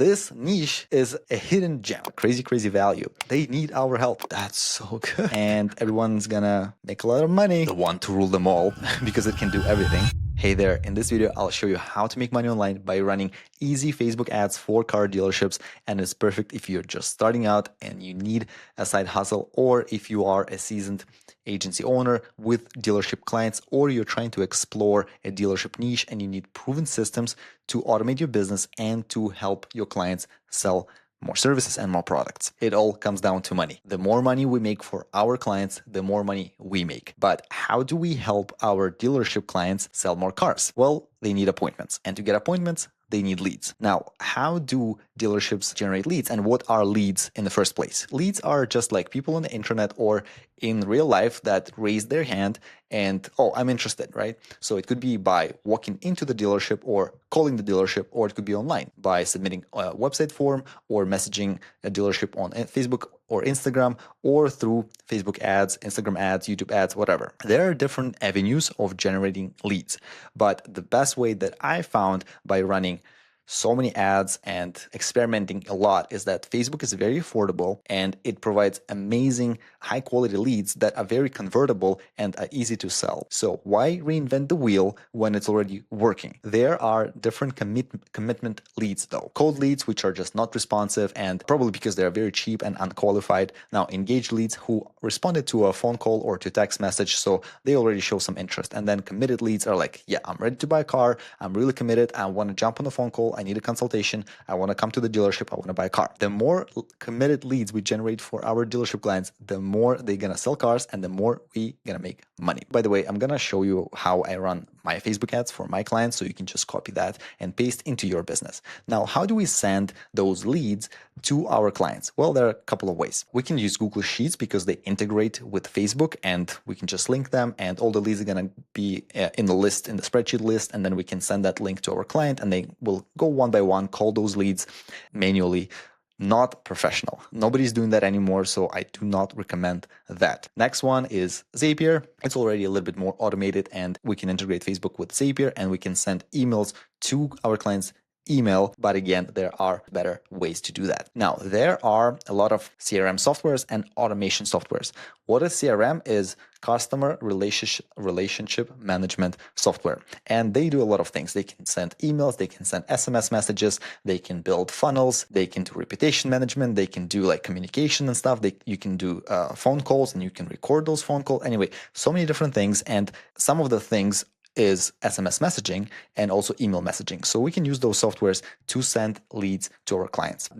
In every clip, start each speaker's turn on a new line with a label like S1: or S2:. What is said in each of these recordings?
S1: this niche is a hidden gem, crazy, crazy value. They need our help. That's so good. And everyone's gonna make a lot of money. The one to rule them all because it can do everything. Hey there, in this video, I'll show you how to make money online by running easy Facebook ads for car dealerships. And it's perfect if you're just starting out and you need a side hustle, or if you are a seasoned agency owner with dealership clients, or you're trying to explore a dealership niche and you need proven systems to automate your business and to help your clients sell more services and more products. It all comes down to money. The more money we make for our clients, the more money we make. But how do we help our dealership clients sell more cars? Well, they need appointments. And to get appointments, they need leads. Now, how do dealerships generate leads, and what are leads in the first place? Leads are just like people on the internet or in real life that raise their hand and, oh, I'm interested, right? So it could be by walking into the dealership or calling the dealership, or it could be online by submitting a website form or messaging a dealership on Facebook or Instagram, or through Facebook ads, Instagram ads, YouTube ads, whatever. There are different avenues of generating leads, but the best way that I found by running so many ads and experimenting a lot is that Facebook is very affordable and it provides amazing high quality leads that are very convertible and are easy to sell. So why reinvent the wheel when it's already working? There are different commitment leads though. Cold leads, which are just not responsive and probably because they're very cheap and unqualified. Now engaged leads who responded to a phone call or to text message, so they already show some interest. And then committed leads are like, yeah, I'm ready to buy a car. I'm really committed. I want to jump on the phone call. I need a consultation. I want to come to the dealership. I want to buy a car. The more committed leads we generate for our dealership clients, the more they're going to sell cars and the more we going to make money. By the way, I'm going to show you how I run my Facebook ads for my clients, so you can just copy that and paste into your business. Now, how do we send those leads to our clients? Well, there are a couple of ways. We can use Google Sheets because they integrate with Facebook and we can just link them, and all the leads are going to be in the list, in the spreadsheet list, and then we can send that link to our client and they will go one by one, call those leads manually. Not professional. Nobody's doing that anymore, so I do not recommend that. Next one is Zapier. It's already a little bit more automated and we can integrate Facebook with Zapier and we can send emails to our clients' email, but again, there are better ways to do that. Now, there are a lot of CRM softwares and automation softwares. What is CRM is customer relationship management software, and they do a lot of things. They can send emails, they can send SMS messages, they can build funnels, they can do reputation management, they can do like communication and stuff. You can do phone calls and you can record those phone calls. Anyway, so many different things, and some of the things is SMS messaging and also email messaging. So we can use those softwares to send leads to our clients.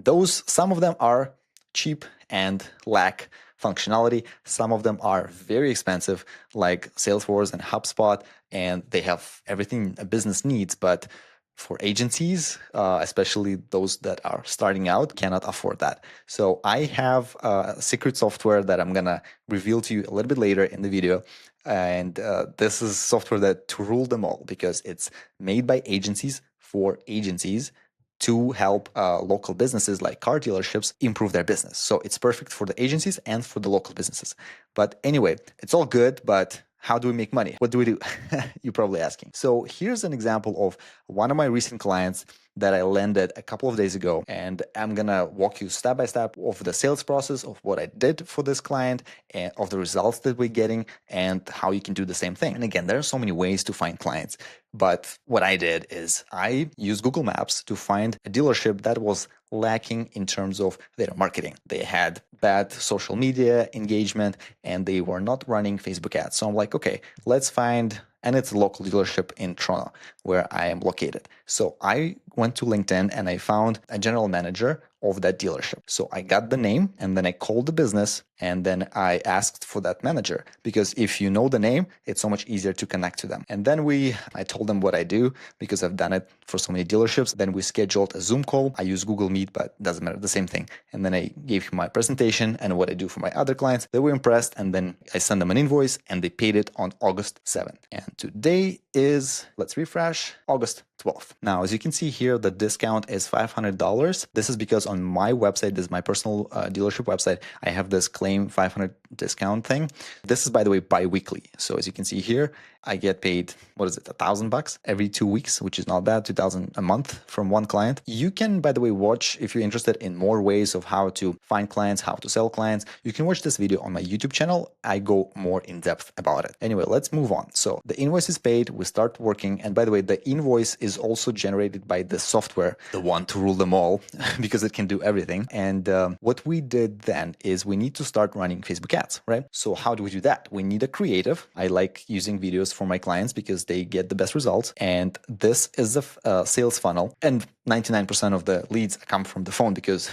S1: Some of them are cheap and lack functionality. Some of them are very expensive, like Salesforce and HubSpot, and they have everything a business needs, but for agencies, especially those that are starting out, cannot afford that. So I have a secret software that I'm gonna reveal to you a little bit later in the video. And this is software that to rule them all, because it's made by agencies for agencies to help local businesses like car dealerships improve their business. So it's perfect for the agencies and for the local businesses. But anyway, it's all good, but how do we make money? What do we do? You're probably asking. So here's an example of one of my recent clients that I landed a couple of days ago, and I'm gonna walk you step by step of the sales process of what I did for this client and of the results that we're getting and how you can do the same thing. And again, there are so many ways to find clients, but what I did is I used Google Maps to find a dealership that was lacking in terms of their marketing. They had bad social media engagement and they were not running Facebook ads. So I'm like, okay, let's find, and it's a local dealership in Toronto where I am located. So I went to LinkedIn and I found a general manager of that dealership. So I got the name and then I called the business and then I asked for that manager, because if you know the name, it's so much easier to connect to them. And then I told them what I do because I've done it for so many dealerships. Then we scheduled a Zoom call. I use Google Meet, but it doesn't matter, the same thing. And then I gave him my presentation and what I do for my other clients. They were impressed, and then I sent them an invoice and they paid it on August 7th. And today is, let's refresh, August 12th. Now, as you can see here, the discount is $500. This is because on my website, this is my personal dealership website, I have this claim 500 discount thing. This is, by the way, bi-weekly. So as you can see here, I get paid, what is it, $1,000 every 2 weeks, which is not bad, 2,000 a month from one client. You can, by the way, watch, if you're interested in more ways of how to find clients, how to sell clients, you can watch this video on my YouTube channel. I go more in depth about it. Anyway, let's move on. So the invoice is paid, we start working. And by the way, the invoice is also generated by the software, the one to rule them all, because it can do everything. And what we did then is we need to start running Facebook ads, right? So how do we do that? We need a creative. I like using videos for my clients because they get the best results. And this is a sales funnel. And 99% of the leads come from the phone because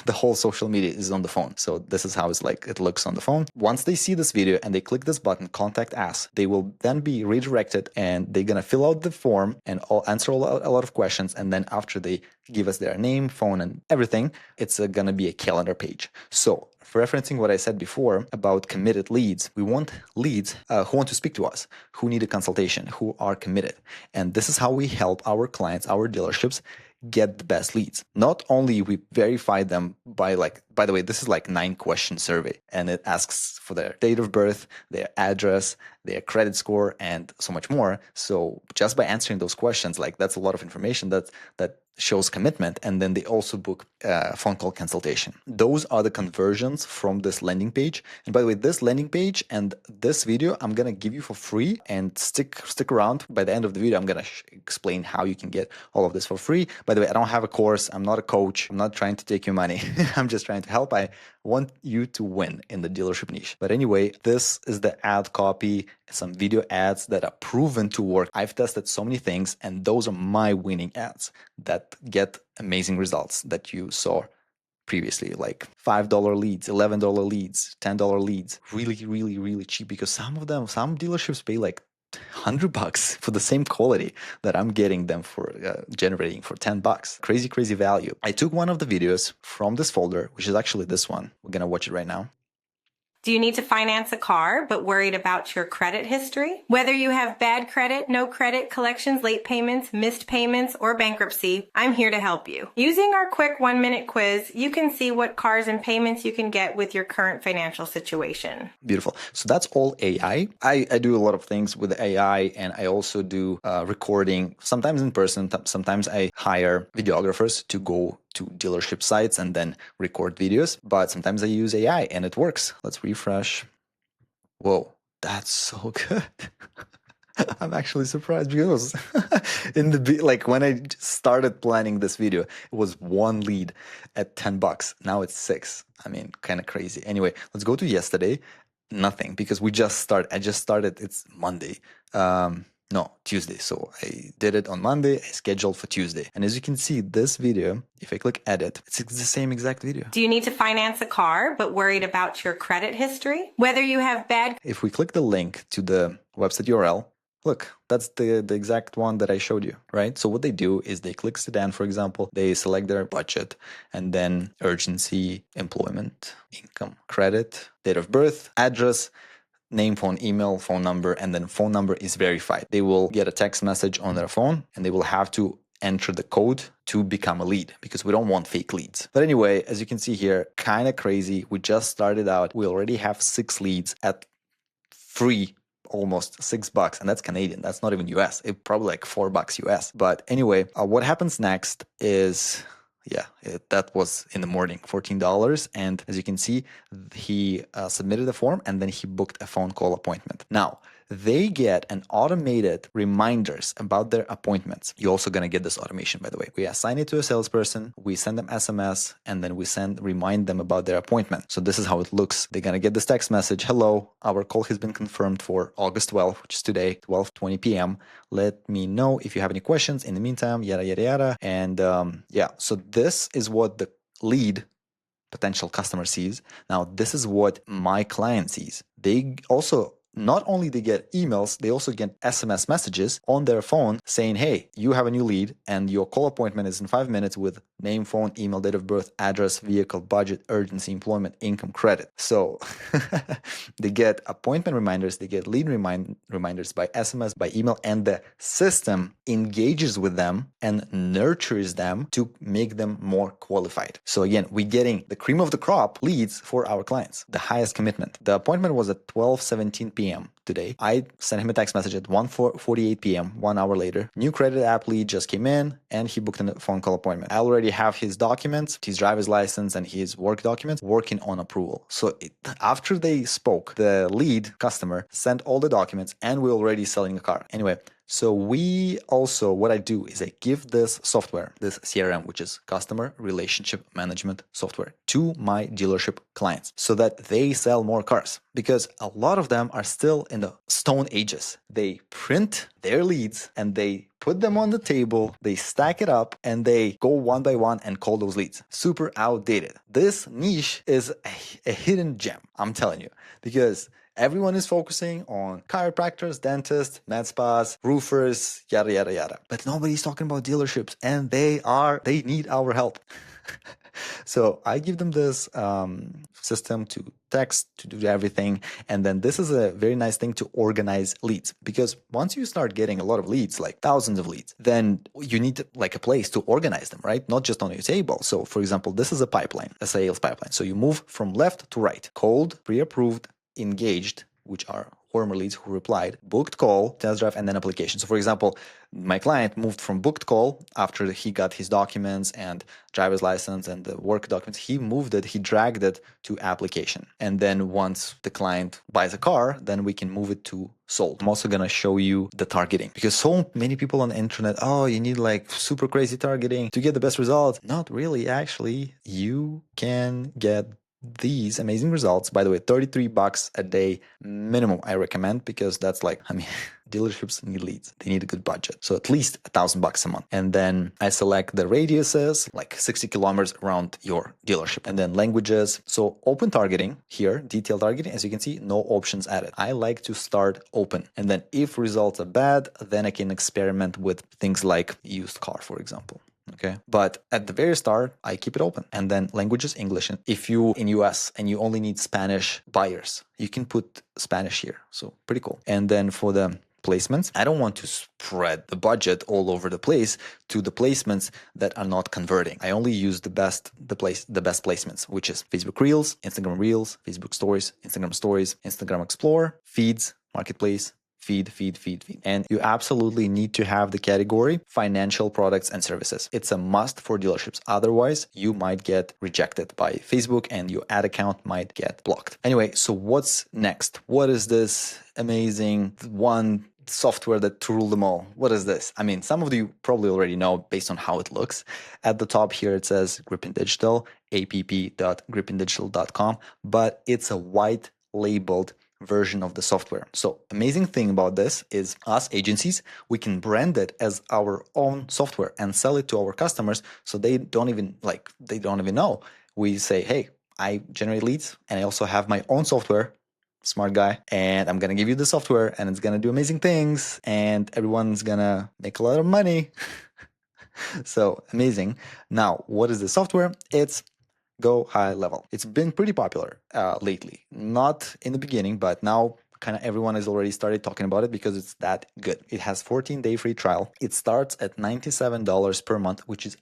S1: the whole social media is on the phone. So this is how it looks on the phone. Once they see this video and they click this button, contact us, they will then be redirected and they're going to fill out the form and answer a lot of questions. And then after they give us their name, phone, and everything, it's going to be a calendar page. So for referencing what I said before about committed leads, we want leads who want to speak to us, who need a consultation, who are committed. And this is how we help our clients, our dealerships, get the best leads. Not only we verify them by the way, this is like 9-question survey, and it asks for their date of birth, their address, their credit score, and so much more. So just by answering those questions, that's a lot of information that shows commitment. And then they also book a phone call consultation. Those are the conversions from this landing page. And by the way, this landing page and this video, I'm going to give you for free, and stick around. By the end of the video, I'm going to explain how you can get all of this for free. By the way, I don't have a course. I'm not a coach. I'm not trying to take your money. I'm just trying to help. I want you to win in the dealership niche. But anyway, this is the ad copy, some video ads that are proven to work. I've tested so many things, and those are my winning ads that get amazing results that you saw previously, like $5 leads, $11 leads, $10 leads. Really, really, really cheap, because some dealerships pay like $100 for the same quality that I'm getting them for generating for $10. Crazy value. I took one of the videos from this folder, which is actually this one. We're gonna watch it right now.
S2: Do you need to finance a car but worried about your credit history? Whether you have bad credit, no credit, collections, late payments, missed payments, or bankruptcy, I'm here to help you. Using our quick 1-minute quiz, you can see what cars and payments you can get with your current financial situation.
S1: Beautiful. So that's all AI. I do a lot of things with AI, and I also do recording, sometimes in person, sometimes I hire videographers to go to dealership sites and then record videos, but sometimes I use AI and it works. Let's refresh. Whoa, that's so good. I'm actually surprised because when I started planning this video, it was 1 lead at $10. Now it's 6. I mean, kind of crazy. Anyway, let's go to yesterday. Nothing, because I just started. It's Monday. No, Tuesday. So I did it on Monday. I scheduled for Tuesday. And as you can see, this video, if I click edit, it's the same exact video.
S2: Do you need to finance a car but worried about your credit history? Whether you have bad...
S1: If we click the link to the website URL, look, that's the exact one that I showed you, right? So what they do is they click sedan, for example, they select their budget, and then urgency, employment, income, credit, date of birth, address, name, phone, email, phone number, and then phone number is verified. They will get a text message on their phone, and they will have to enter the code to become a lead, because we don't want fake leads. But anyway, as you can see here, kind of crazy. We just started out. We already have 6 leads at free, almost $6, and that's Canadian. That's not even US. It's probably like $4 US. But anyway, what happens next is... that was in the morning, $14. And as you can see, he submitted the form and then he booked a phone call appointment. Now, they get an automated reminders about their appointments. You're also going to get this automation, by the way. We assign it to a salesperson, we send them SMS, and then we remind them about their appointment. So this is how it looks. They're going to get this text message. Hello, our call has been confirmed for August 12th, which is today, 12:20 p.m. Let me know if you have any questions. In the meantime, yada, yada, yada. And so this is what the lead potential customer sees. Now, this is what my client sees. They also... not only they get emails, they also get SMS messages on their phone saying, hey, you have a new lead and your call appointment is in 5 minutes with name, phone, email, date of birth, address, vehicle, budget, urgency, employment, income, credit. So they get appointment reminders, they get lead reminders by SMS, by email, and the system engages with them and nurtures them to make them more qualified. So again, we're getting the cream of the crop leads for our clients, the highest commitment. The appointment was at 12:17 p.m. p.m. today. I sent him a text message at 1:48 p.m., 1 hour later. New credit app lead just came in and he booked a phone call appointment. I already have his documents, his driver's license and his work documents working on approval. So after they spoke, the lead customer sent all the documents and we're already selling the car. Anyway, so we also, what I do is I give this software, this CRM, which is customer relationship management software, to my dealership clients so that they sell more cars, because a lot of them are still in the stone ages. They print their leads and they put them on the table, they stack it up and they go one by one and call those leads. Super outdated. This niche is a hidden gem, I'm telling you, because everyone is focusing on chiropractors, dentists, med spas, roofers, yada, yada, yada. But nobody's talking about dealerships and they need our help. So I give them this system to text, to do everything. And then this is a very nice thing to organize leads, because once you start getting a lot of leads, like thousands of leads, then you need like a place to organize them, right? Not just on your table. So for example, this is a pipeline, a sales pipeline. So you move from left to right: cold, pre-approved, engaged, which are warmer leads who replied, booked call, test drive, and then application. So for example, my client moved from booked call after he got his documents and driver's license and the work documents. He dragged it to application. And then once the client buys a car, then we can move it to sold. I'm also going to show you the targeting, because so many people on the internet, oh, you need like super crazy targeting to get the best results. Not really. Actually, you can get these amazing results. By the way, $33 a day minimum I recommend, because that's like, dealerships need leads. They need a good budget. So at least $1,000 a month. And then I select the radiuses, like 60 kilometers around your dealership. And then languages. So open targeting here, detailed targeting, as you can see, no options added. I like to start open. And then if results are bad, then I can experiment with things like used car, for example. Okay. But at the very start, I keep it open. And then languages, English. And if you in US and you only need Spanish buyers, you can put Spanish here. So pretty cool. And then for the placements, I don't want to spread the budget all over the place to the placements that are not converting. I only use the best placements, which is Facebook Reels, Facebook Stories, Instagram Explorer, feeds, Marketplace, feed. And you absolutely need to have the category financial products and services. It's a must for dealerships. Otherwise, you might get rejected by Facebook and your ad account might get blocked. Anyway, so what's next? What is this amazing one software that to rule them all? What is this? Some of you probably already know based on how it looks. At the top here, it says Gripin Digital, app.gripindigital.com, but it's a white labeled version of the software. So amazing thing about this is us agencies, we can brand it as our own software and sell it to our customers. So they don't even know. We say, hey, I generate leads and I also have my own software, smart guy, and I'm going to give you the software and it's going to do amazing things and everyone's going to make a lot of money. So amazing. Now, what is the software? It's Go High Level. It's been pretty popular lately. Not in the beginning, but now kind of everyone has already started talking about it because it's that good. It has 14-day free trial. It starts at $97 per month, which is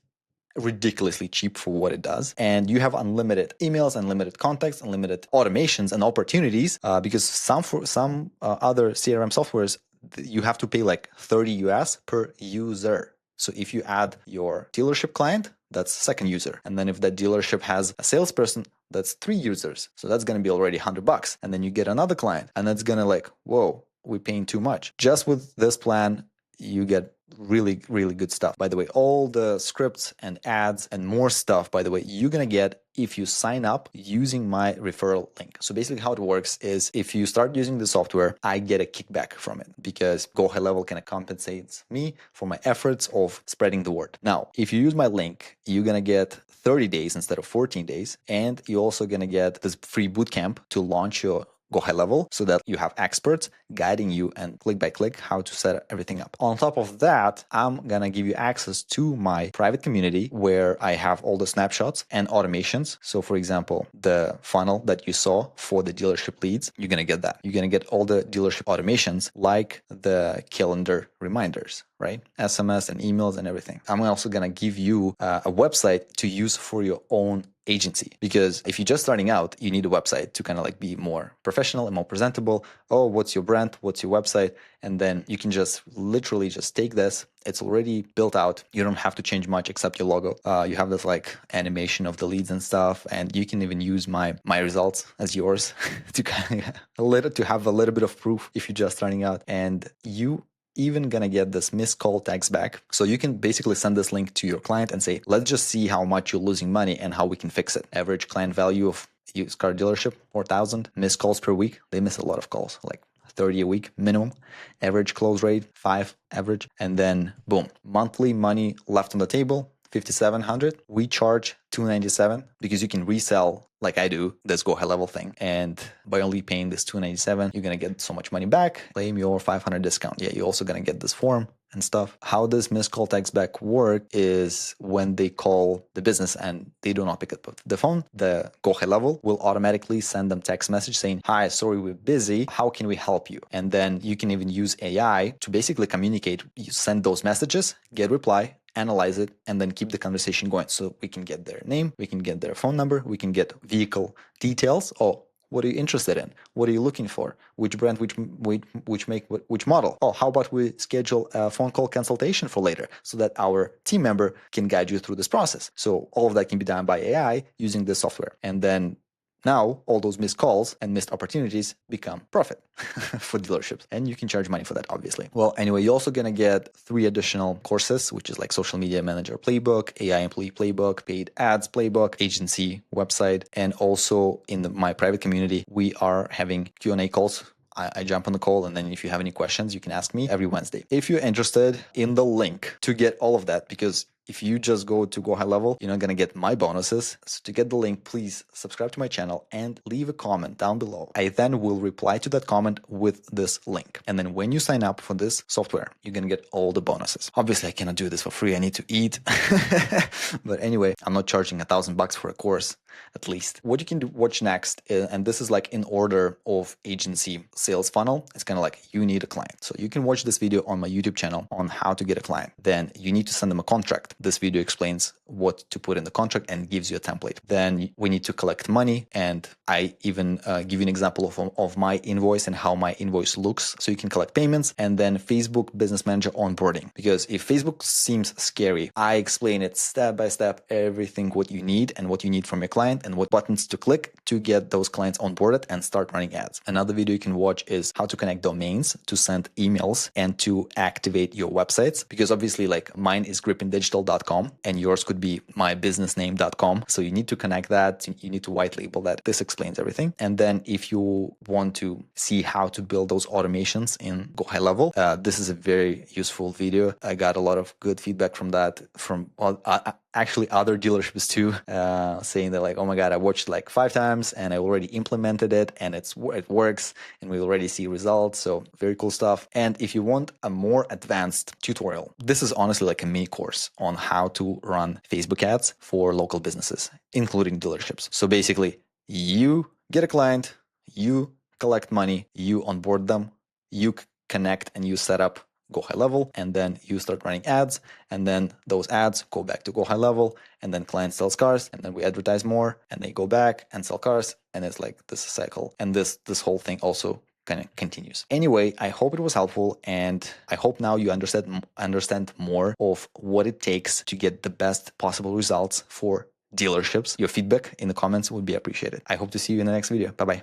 S1: ridiculously cheap for what it does. And you have unlimited emails, unlimited contacts, unlimited automations and opportunities, because some other CRM softwares, you have to pay like 30 US per user. So if you add your dealership client, that's second user. And then if that dealership has a salesperson, that's 3 users. So that's going to be already $100. And then you get another client and that's going to like, whoa, we're paying too much. Just with this plan, you get really, really good stuff. By the way, all the scripts and ads and more stuff, by the way, you're going to get if you sign up using my referral link. So basically how it works is if you start using the software, I get a kickback from it because Go High Level kind of compensates me for my efforts of spreading the word. Now, if you use my link, you're going to get 30 days instead of 14 days. And you're also going to get this free bootcamp to launch your Go High Level so that you have experts guiding you and click by click how to set everything up. On top of that, I'm gonna give you access to my private community where I have all the snapshots and automations. So for example, the funnel that you saw for the dealership leads, you're gonna get that. You're gonna get all the dealership automations like the calendar reminders, right? SMS and emails and everything. I'm also gonna give you a website to use for your own agency. Because if you're just starting out, you need a website to kind of like be more professional and more presentable. Oh, what's your brand? What's your website? And then you can just literally just take this. It's already built out. You don't have to change much except your logo. You have this like animation of the leads and stuff, and you can even use my results as yours to kind of to have a little bit of proof if you're just starting out. And you even gonna get this missed call tax back. So you can basically send this link to your client and say, let's just see how much you're losing money and how we can fix it. Average client value of used car dealership, 4,000. Missed calls per week. They miss a lot of calls, like 30 a week minimum. Average close rate, 5 average. And then boom, monthly money left on the table, 5,700. We charge 297 because you can resell like I do this go high level thing. And by only paying this 297, you're going to get so much money back. Claim your 500 discount. Yeah, you're also going to get this form and stuff. How does missed call tax back work is when they call the business and they do not pick up the phone, the go high level will automatically send them text message saying, hi, sorry, we're busy. How can we help you? And then you can even use AI to basically communicate. You send those messages, get reply, analyze it, and then keep the conversation going. So we can get their name, we can get their phone number, we can get vehicle details. Oh, what are you interested in? What are you looking for? Which brand, which make, which model? Oh, how about we schedule a phone call consultation for later so that our team member can guide you through this process. So all of that can be done by AI using this software. And then now, all those missed calls and missed opportunities become profit for dealerships. And you can charge money for that, obviously. Well, anyway, you're also going to get 3 additional courses, which is like social media manager playbook, AI employee playbook, paid ads playbook, agency website. And also in my private community, we are having Q&A calls. I jump on the call, and then if you have any questions, you can ask me every Wednesday. If you're interested in the link to get all of that, because if you just go to Go High Level, you're not going to get my bonuses. So to get the link, please subscribe to my channel and leave a comment down below. I then will reply to that comment with this link. And then when you sign up for this software, you're going to get all the bonuses. Obviously, I cannot do this for free. I need to eat. But anyway, I'm not charging $1,000 for a course, at least. What you can watch next, and this is like in order of agency sales funnel. It's kind of like you need a client. So you can watch this video on my YouTube channel on how to get a client. Then you need to send them a contract. This video explains what to put in the contract and gives you a template. Then we need to collect money, and I even give you an example of my invoice and how my invoice looks, so you can collect payments. And then Facebook Business Manager onboarding, because if Facebook seems scary, I explain it step by step, everything what you need and what you need from your client and what buttons to click to get those clients onboarded and start running ads. Another video you can watch is how to connect domains to send emails and to activate your websites, because obviously like mine is gripindigital.com and yours could be mybusinessname.com. So you need to connect that. You need to white label that. This explains everything. And then if you want to see how to build those automations in Go High Level, this is a very useful video. I got a lot of good feedback from that, from actually other dealerships too, saying that like, oh my God, I watched like 5 times and I already implemented it and it works and we already see results. So very cool stuff. And if you want a more advanced tutorial, this is honestly like a mini course on how to run Facebook ads for local businesses, including dealerships. So basically you get a client, you collect money, you onboard them, you connect and you set up Go High Level, and then you start running ads, and then those ads go back to Go High Level, and then client sells cars, and then we advertise more, and they go back and sell cars, and it's like this cycle, and this whole thing also kind of continues. Anyway, I hope it was helpful, and I hope now you understand more of what it takes to get the best possible results for dealerships. Your feedback in the comments would be appreciated. I hope to see you in the next video. Bye-bye.